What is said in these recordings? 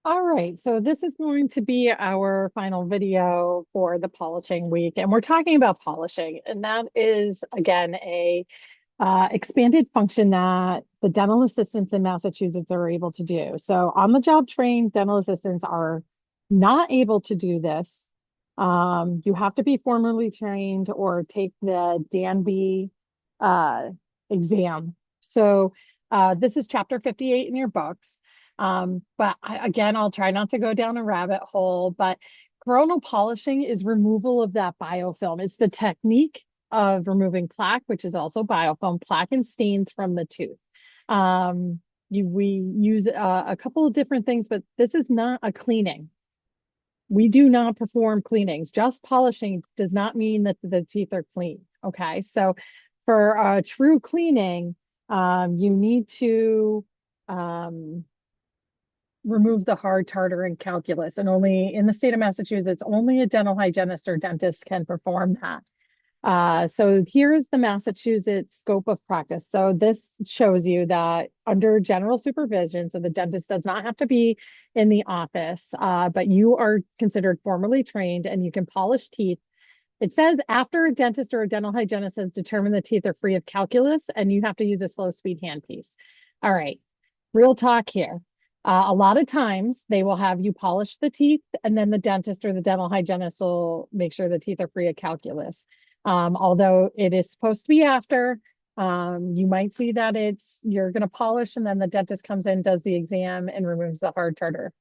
All right, so this is going to be our final video for the polishing week, and we're talking about polishing, and that is again a expanded function that the dental assistants in Massachusetts are able to do. So on-the-job trained dental assistants are not able to do this. You have to be formally trained or take the Danby uh, exam. So this is chapter 58 in your books. Again, I'll try not to go down a rabbit hole, but coronal polishing is removal of that biofilm. It's the technique of removing plaque, which is also biofilm, plaque and stains from the tooth. We use a couple of different things, but this is not a cleaning. We do not perform cleanings. Just polishing does not mean that the teeth are clean. Okay, so for a true cleaning, you need to remove the hard tartar and calculus, and only in the state of Massachusetts, only a dental hygienist or dentist can perform that. So here's the Massachusetts scope of practice. So this shows you that under general supervision, so the dentist does not have to be in the office, but you are considered formally trained and you can polish teeth. It says after a dentist or a dental hygienist has determined the teeth are free of calculus and you have to use a slow speed handpiece. All right, real talk here. A lot of times they will have you polish the teeth and then the dentist or the dental hygienist will make sure the teeth are free of calculus. Although it is supposed to be after, you might see that you're going to polish and then the dentist comes in, does the exam and removes the hard tartar.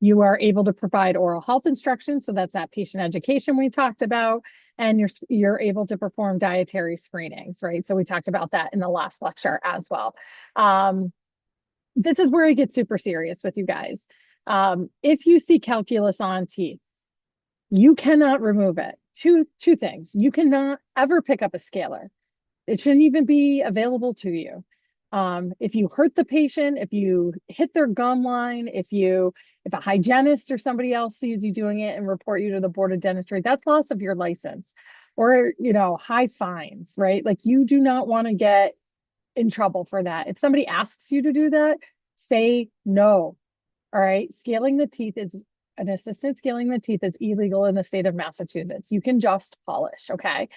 You are able to provide oral health instruction. So that's that patient education we talked about. And you're able to perform dietary screenings, right? So we talked about that in the last lecture as well. This is where it gets super serious with you guys. If you see calculus on teeth, you cannot remove it. Two things. You cannot ever pick up a scaler. It shouldn't even be available to you. If you hurt the patient, if you hit their gum line, if a hygienist or somebody else sees you doing it and report you to the board of dentistry, that's loss of your license or, high fines, right? Like you do not want to get in trouble for that. If somebody asks you to do that, say no. All right. An assistant scaling the teeth is illegal in the state of Massachusetts. You can just polish. Okay.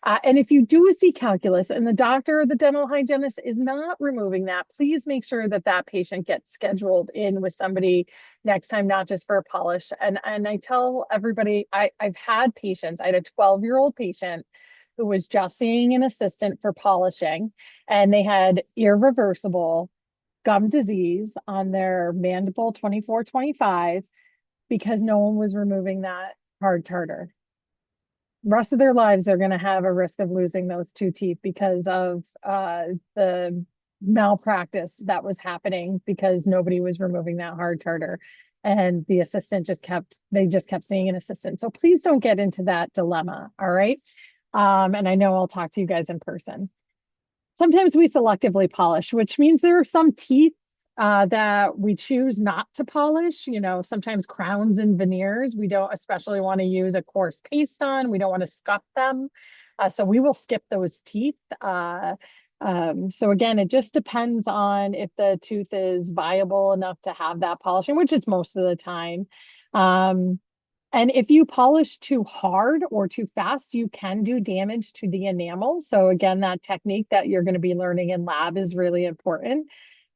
And if you do see calculus and the doctor or the dental hygienist is not removing that, please make sure that that patient gets scheduled in with somebody next time, not just for a polish. And I tell everybody, I've had patients, I had a 12-year-old patient who was just seeing an assistant for polishing, and they had irreversible gum disease on their mandible 24-25 because no one was removing that hard tartar. Rest of their lives, they're going to have a risk of losing those two teeth because of the malpractice that was happening because nobody was removing that hard tartar. And the assistant they just kept seeing an assistant. So please don't get into that dilemma. All right. And I know I'll talk to you guys in person. Sometimes we selectively polish, which means there are some teeth that we choose not to polish. Sometimes crowns and veneers, we don't especially want to use a coarse paste on. We don't want to scuff them. So we will skip those teeth. So again, it just depends on if the tooth is viable enough to have that polishing, which is most of the time. And if you polish too hard or too fast, you can do damage to the enamel. So again, that technique that you're going to be learning in lab is really important,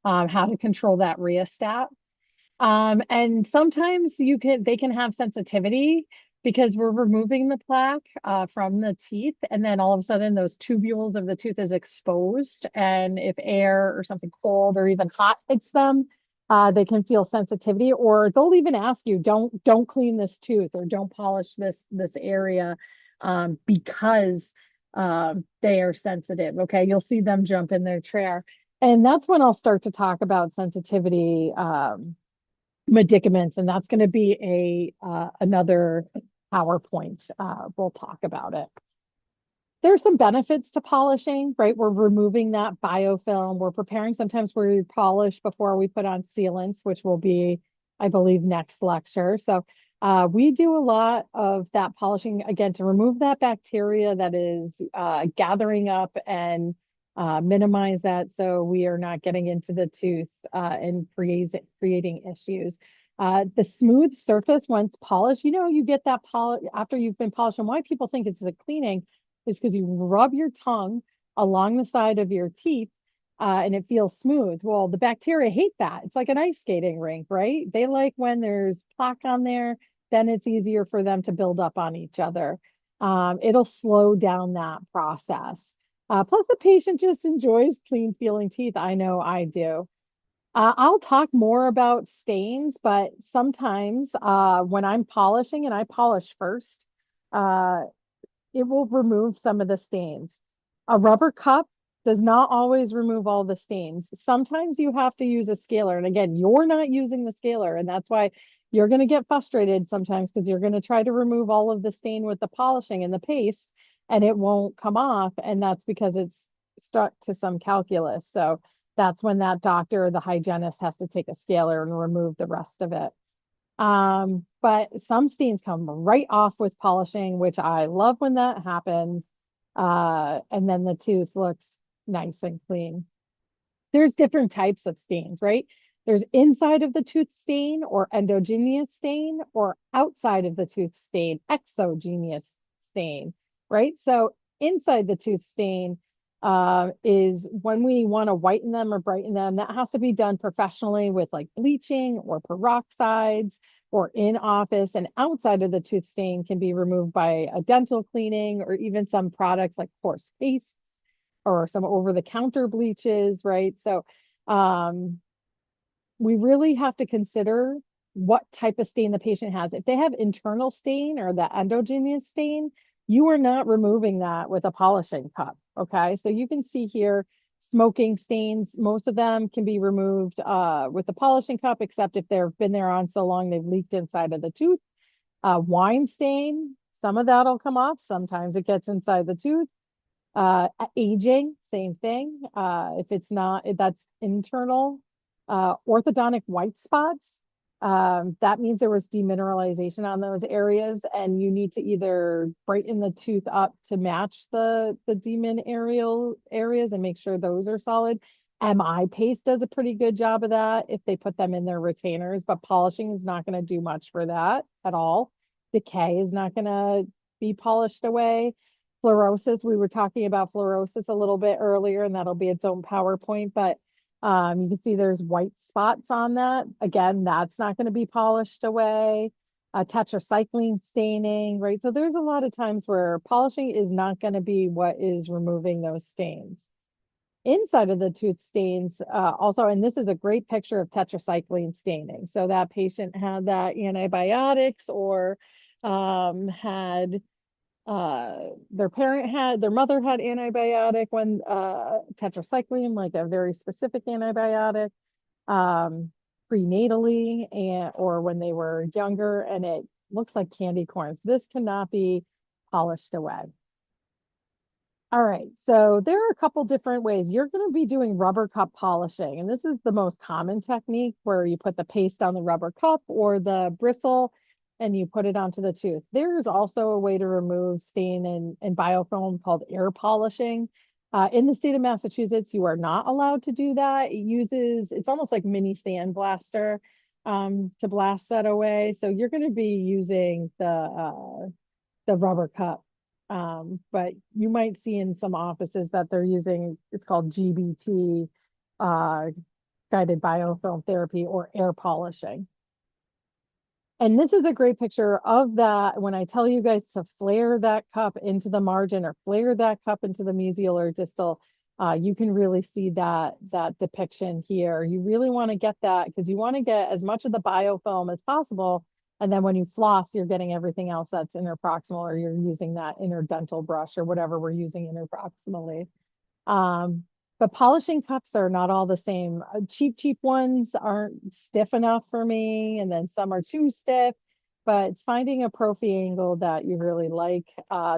how to control that rheostat. And sometimes they can have sensitivity because we're removing the plaque from the teeth. And then all of a sudden those tubules of the tooth is exposed. And if air or something cold or even hot hits them, they can feel sensitivity, or they'll even ask you, don't clean this tooth or don't polish this area because they are sensitive. Okay, you'll see them jump in their chair, and that's when I'll start to talk about sensitivity medicaments, and that's going to be another PowerPoint. We'll talk about it. There's some benefits to polishing, right? We're removing that biofilm. We're preparing. Sometimes we polish before we put on sealants, which will be, I believe, next lecture. So we do a lot of that polishing, again, to remove that bacteria that is gathering up and minimize that so we are not getting into the tooth and creating issues. The smooth surface, once polished, you get that polish after you've been polished. And why people think it's a cleaning is because you rub your tongue along the side of your teeth and it feels smooth. Well, the bacteria hate that. It's like an ice skating rink, right? They like when there's plaque on there, then it's easier for them to build up on each other. It'll slow down that process. Plus, the patient just enjoys clean feeling teeth. I know I do. I'll talk more about stains, but sometimes when I'm polishing and I polish first, uh, it will remove some of the stains. A rubber cup does not always remove all the stains. Sometimes you have to use a scaler. And again, you're not using the scaler. And that's why you're going to get frustrated sometimes because you're going to try to remove all of the stain with the polishing and the paste, and it won't come off. And that's because it's stuck to some calculus. So that's when that doctor or the hygienist has to take a scaler and remove the rest of it. But some stains come right off with polishing, which I love when that happens. And then the tooth looks nice and clean. There's different types of stains, right? There's inside of the tooth stain or endogenous stain, or outside of the tooth stain, exogenous stain, right? So inside the tooth stain is when we want to whiten them or brighten them. That has to be done professionally with like bleaching or peroxides or in office. And outside of the tooth stain can be removed by a dental cleaning or even some products like coarse pastes or some over-the-counter bleaches, right? So we really have to consider what type of stain the patient has. If they have internal stain or the endogenous stain, you are not removing that with a polishing cup, okay? So you can see here, smoking stains, most of them can be removed with the polishing cup, except if they've been there on so long they've leaked inside of the tooth. Wine stain, some of that'll come off. Sometimes it gets inside the tooth. Aging, same thing. If it's not, if that's internal. Orthodontic white spots, that means there was demineralization on those areas, and you need to either brighten the tooth up to match the demin areas and make sure those are solid. MI paste does a pretty good job of that if they put them in their retainers, but polishing is not going to do much for that at all. Decay is not going to be polished away. Fluorosis, we were talking about fluorosis a little bit earlier, and that'll be its own PowerPoint, but you can see there's white spots on that. Again, that's not going to be polished away. Tetracycline staining, right? So there's a lot of times where polishing is not going to be what is removing those stains. Inside of the tooth stains, also, and this is a great picture of tetracycline staining. So that patient had that antibiotics or had their mother had antibiotic when tetracycline, like a very specific antibiotic, prenatally or when they were younger, and it looks like candy corns. This cannot be polished away. All right, so there are a couple different ways. You're going to be doing rubber cup polishing, and this is the most common technique where you put the paste on the rubber cup or the bristle and you put it onto the tooth. There's also a way to remove stain and biofilm called air polishing. In the state of Massachusetts, you are not allowed to do that. It's almost like mini sandblaster to blast that away. So you're going to be using the rubber cup. But you might see in some offices that they're using, it's called GBT, guided biofilm therapy or air polishing. And this is a great picture of that. When I tell you guys to flare that cup into the margin or flare that cup into the mesial or distal, you can really see that depiction here. You really want to get that because you want to get as much of the biofilm as possible. And then when you floss, you're getting everything else that's interproximal, or you're using that interdental brush or whatever we're using interproximally. But polishing cups are not all the same. Cheap ones aren't stiff enough for me, and then some are too stiff. But it's finding a Profi angle that you really like.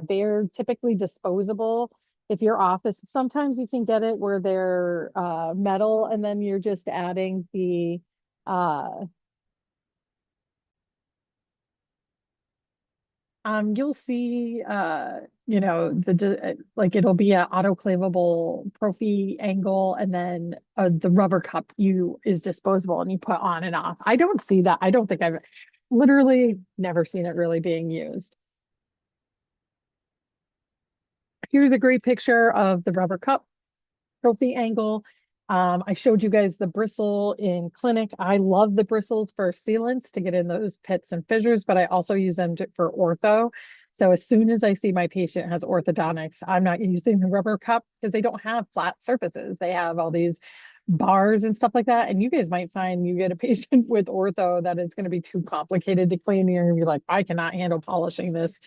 They're typically disposable. If your office, sometimes you can get it where they're metal, and then you're just adding the You'll see, like it'll be a autoclavable Profi angle, and then the rubber cup you is disposable and you put on and off. I don't see that. I don't think I've literally never seen it really being used. Here's a great picture of the rubber cup Profi angle. I showed you guys the bristle in clinic. I love the bristles for sealants to get in those pits and fissures, but I also use them for ortho. So as soon as I see my patient has orthodontics, I'm not using the rubber cup because they don't have flat surfaces. They have all these bars and stuff like that. And you guys might find you get a patient with ortho that it's going to be too complicated to clean. You're going to be like, I cannot handle polishing this.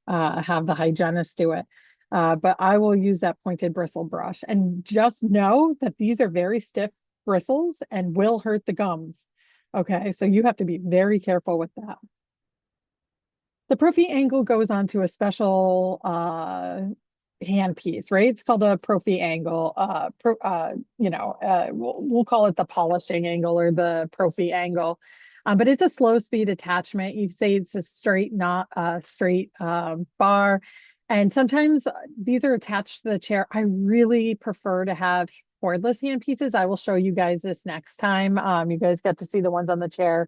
Have the hygienist do it. But I will use that pointed bristle brush, and just know that these are very stiff bristles and will hurt the gums. Okay, so you have to be very careful with that. The Profi angle goes onto a special handpiece, right? It's called a Profi angle. We'll call it the polishing angle or the Profi angle. But it's a slow speed attachment. You say it's a straight, not a straight bar. And sometimes these are attached to the chair. I really prefer to have cordless handpieces. I will show you guys this next time. You guys got to see the ones on the chair.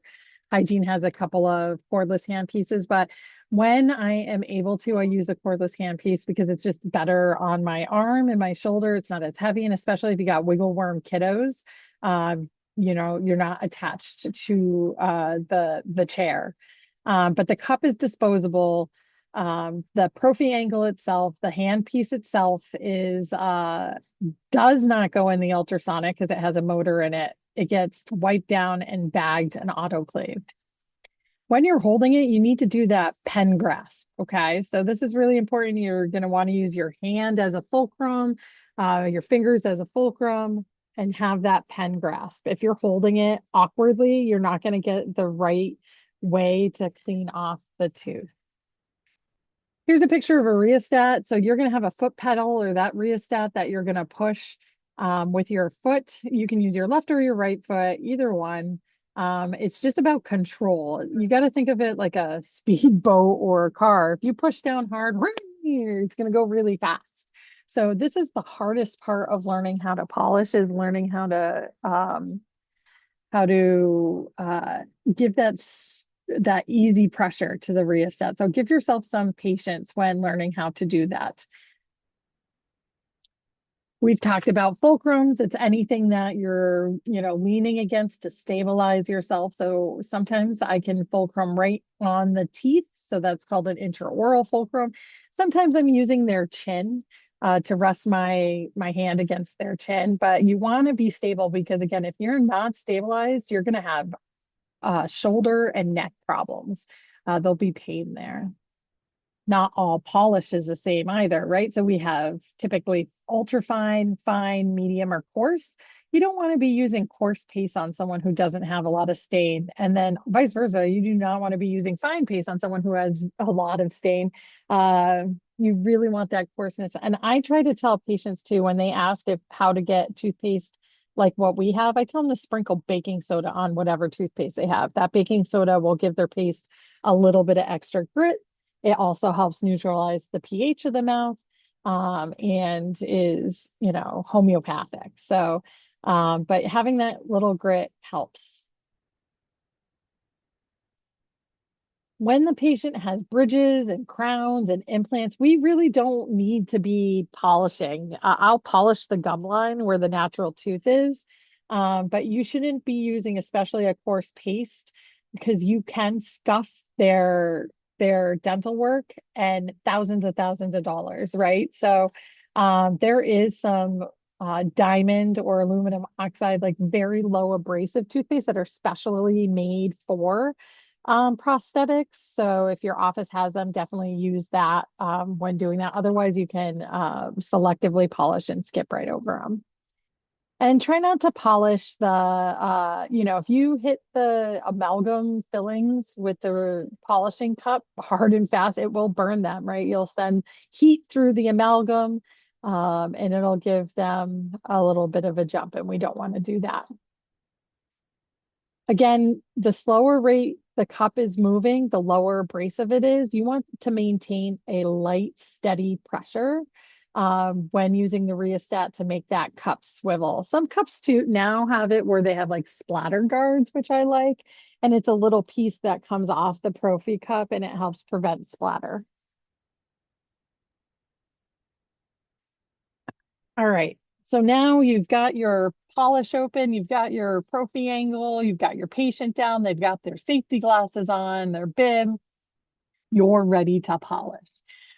Hygiene has a couple of cordless handpieces, but when I am able to, I use a cordless handpiece because it's just better on my arm and my shoulder. It's not as heavy, and especially if you got wiggle worm kiddos, you're not attached to the chair. But the cup is disposable. The Profi angle itself, the handpiece itself does not go in the ultrasonic because it has a motor in it. It gets wiped down and bagged and autoclaved. When you're holding it, you need to do that pen grasp. Okay. So this is really important. You're going to want to use your hand as a fulcrum, your fingers as a fulcrum, and have that pen grasp. If you're holding it awkwardly, you're not going to get the right way to clean off the tooth. Here's a picture of a rheostat. So you're going to have a foot pedal or that rheostat that you're going to push with your foot. You can use your left or your right foot, either one. It's just about control. You got to think of it like a speedboat or a car. If you push down hard, it's going to go really fast. So this is the hardest part of learning how to polish, is learning how to give that easy pressure to the rheostat. So give yourself some patience when learning how to do that. We've talked about fulcrums. It's anything that you're, leaning against to stabilize yourself. So sometimes I can fulcrum right on the teeth. So that's called an intraoral fulcrum. Sometimes I'm using their chin to rest my hand against their chin. But you want to be stable because, again, if you're not stabilized, you're going to have shoulder and neck problems. There'll be pain there. Not all polish is the same either, right? So we have typically ultra fine, fine, medium, or coarse. You don't want to be using coarse paste on someone who doesn't have a lot of stain. And then vice versa, you do not want to be using fine paste on someone who has a lot of stain. You really want that coarseness. And I try to tell patients too, when they ask how to get toothpaste like what we have, I tell them to sprinkle baking soda on whatever toothpaste they have. That baking soda will give their paste a little bit of extra grit. It also helps neutralize the pH of the mouth, and is, homeopathic. So, but having that little grit helps. When the patient has bridges and crowns and implants, we really don't need to be polishing. I'll polish the gum line where the natural tooth is, but you shouldn't be using especially a coarse paste because you can scuff their dental work and thousands of dollars, right? So there is some diamond or aluminum oxide, like very low abrasive toothpaste that are specially made for prosthetics. So if your office has them, definitely use that when doing that. Otherwise, you can selectively polish and skip right over them. And try not to polish if you hit the amalgam fillings with the polishing cup hard and fast, it will burn them, right? You'll send heat through the amalgam, and it'll give them a little bit of a jump, and we don't want to do that. Again, the slower rate the cup is moving, the lower abrasive it is. You want to maintain a light, steady pressure when using the rheostat to make that cup swivel. Some cups too now have it where they have like splatter guards, which I like, and it's a little piece that comes off the Profi cup and it helps prevent splatter. All right. So now you've got your polish open, you've got your Profi angle, you've got your patient down, they've got their safety glasses on, their bib, you're ready to polish.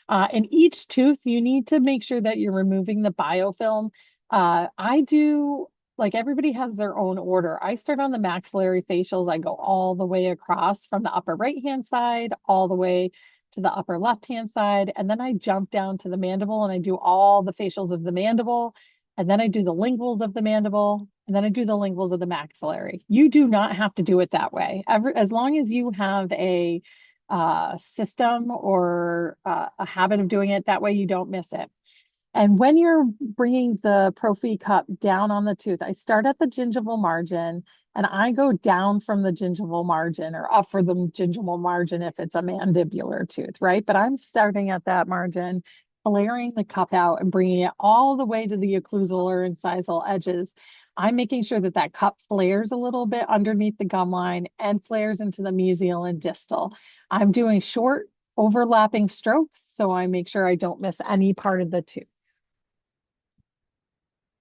And each tooth, you need to make sure that you're removing the biofilm. I do, like everybody has their own order. I start on the maxillary facials. I go all the way across from the upper right-hand side, all the way to the upper left-hand side. And then I jump down to the mandible and I do all the facials of the mandible. And then I do the linguals of the mandible. And then I do the linguals of the maxillary. You do not have to do it that way. As long as you have a system or a habit of doing it. That way you don't miss it. And when you're bringing the Profi cup down on the tooth, I start at the gingival margin and I go down from the gingival margin or up for the gingival margin if it's a mandibular tooth, right? But I'm starting at that margin, flaring the cup out and bringing it all the way to the occlusal or incisal edges. I'm making sure that that cup flares a little bit underneath the gum line and flares into the mesial and distal. I'm doing short overlapping strokes, so I make sure I don't miss any part of the tooth.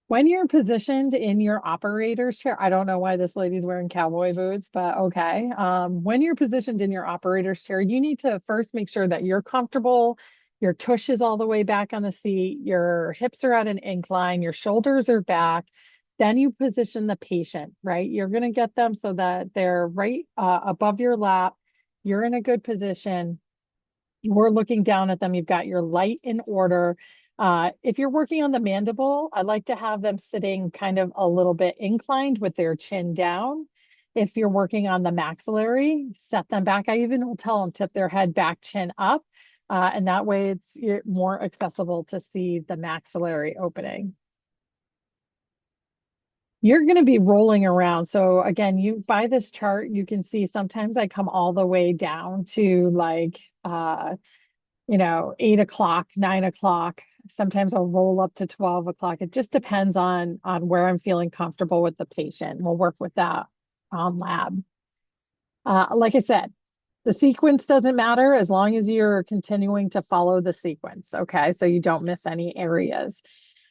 When you're positioned in your operator's chair, I don't know why this lady's wearing cowboy boots, but okay. When you're positioned in your operator's chair, you need to first make sure that you're comfortable. Your tush is all the way back on the seat. Your hips are at an incline. Your shoulders are back. Then you position the patient, right? You're going to get them so that they're right above your lap. You're in a good position. We're looking down at them. You've got your light in order. If you're working on the mandible, I like to have them sitting kind of a little bit inclined with their chin down. If you're working on the maxillary, set them back. I even will tell them tip their head back, chin up. And that way it's more accessible to see the maxillary opening. You're going to be rolling around. So again, you by this chart, you can see sometimes I come all the way down to like 8 o'clock, 9 o'clock. Sometimes I'll roll up to 12 o'clock. It just depends on where I'm feeling comfortable with the patient. We'll work with that on lab. Like I said, the sequence doesn't matter as long as you're continuing to follow the sequence. Okay, so you don't miss any areas.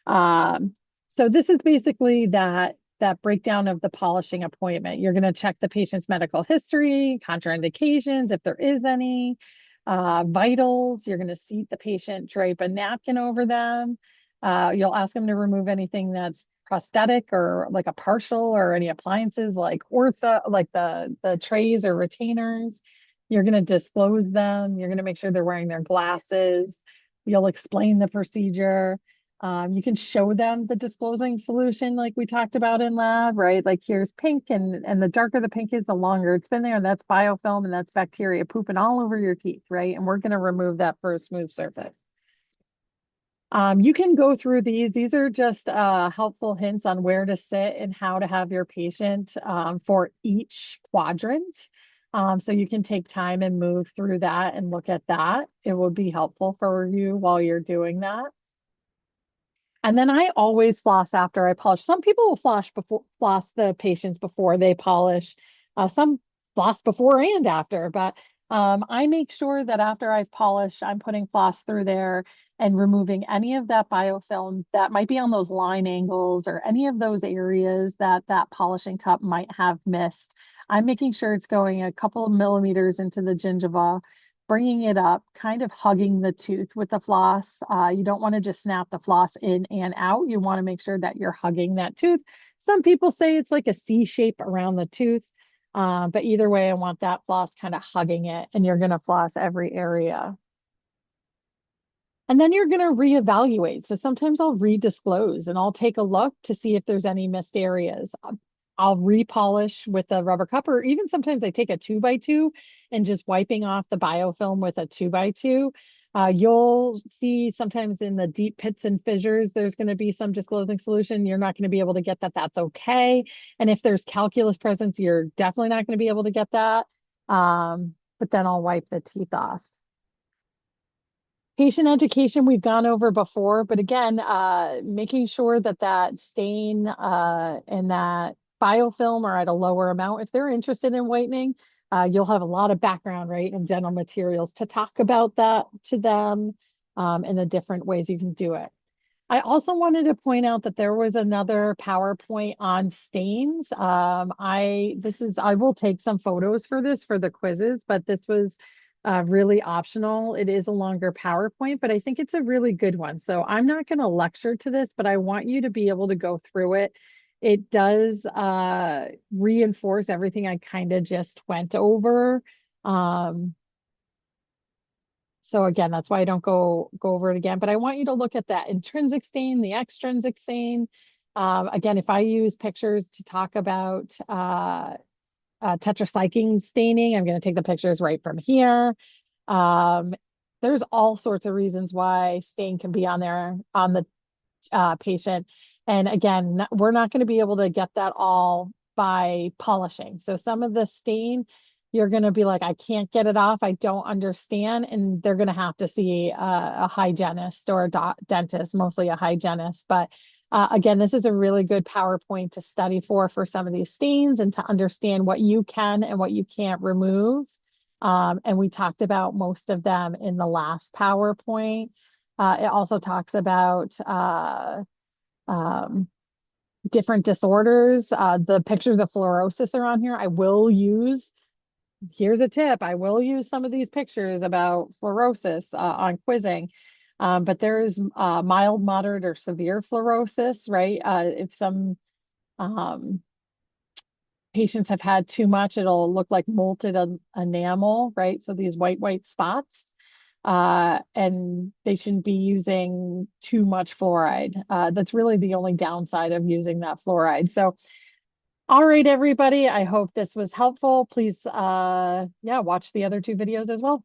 Um, so this is basically that breakdown of the polishing appointment. You're going to check the patient's medical history, contraindications, if there is any, vitals. You're going to seat the patient, drape a napkin over them. You'll ask them to remove anything that's prosthetic or like a partial or any appliances like ortho, like the trays or retainers. You're going to disclose them. You're going to make sure they're wearing their glasses. You'll explain the procedure. You can show them the disclosing solution like we talked about in lab, right? Like here's pink and the darker the pink is, the longer it's been there. And that's biofilm and that's bacteria pooping all over your teeth, right? And we're going to remove that for a smooth surface. You can go through these. These are just helpful hints on where to sit and how to have your patient for each quadrant. So you can take time and move through that and look at that. It will be helpful for you while you're doing that. And then I always floss after I polish. Some people will floss the patients before they polish. Some floss before and after, but I make sure that after I've polished, I'm putting floss through there and removing any of that biofilm that might be on those line angles or any of those areas that that polishing cup might have missed. I'm making sure it's going a couple of millimeters into the gingiva, bringing it up, kind of hugging the tooth with the floss. You don't want to just snap the floss in and out. You want to make sure that you're hugging that tooth. Some people say it's like a C shape around the tooth, but either way, I want that floss kind of hugging it, and you're going to floss every area. And then you're going to reevaluate. So sometimes I'll redisclose and I'll take a look to see if there's any missed areas. I'll repolish with a rubber cup, or even sometimes I take a 2x2 and just wiping off the biofilm with a 2x2. You'll see sometimes in the deep pits and fissures, there's going to be some disclosing solution. You're not going to be able to get that. That's okay. And if there's calculus presence, you're definitely not going to be able to get that. But then I'll wipe the teeth off. Patient education we've gone over before, but again, making sure that that stain and that biofilm are at a lower amount. If they're interested in whitening, you'll have a lot of background, right, in dental materials to talk about that to them and the different ways you can do it. I also wanted to point out that there was another PowerPoint on stains. I will take some photos for this for the quizzes, but this was really optional. It is a longer PowerPoint, but I think it's a really good one. So I'm not going to lecture to this, but I want you to be able to go through it. It does reinforce everything I kind of just went over. Um, so again, that's why I don't go over it again. But I want you to look at that intrinsic stain, the extrinsic stain. Again, if I use pictures to talk about tetracycline staining, I'm going to take the pictures right from here. Um, there's all sorts of reasons why stain can be on there on the patient. And again, we're not going to be able to get that all by polishing. So some of the stain, you're going to be like, I can't get it off. I don't understand. And they're going to have to see a hygienist or a dentist, mostly a hygienist. But again, this is a really good PowerPoint to study for some of these stains and to understand what you can and what you can't remove. And we talked about most of them in the last PowerPoint. It also talks about um, different disorders. The pictures of fluorosis are on here. Here's a tip, I will use some of these pictures about fluorosis on quizzing. But there's mild, moderate, or severe fluorosis, right? If some patients have had too much, it'll look like molted enamel, right? So these white spots. And they shouldn't be using too much fluoride. That's really the only downside of using that fluoride. So, all right, everybody, I hope this was helpful. Please, yeah, watch the other two videos as well.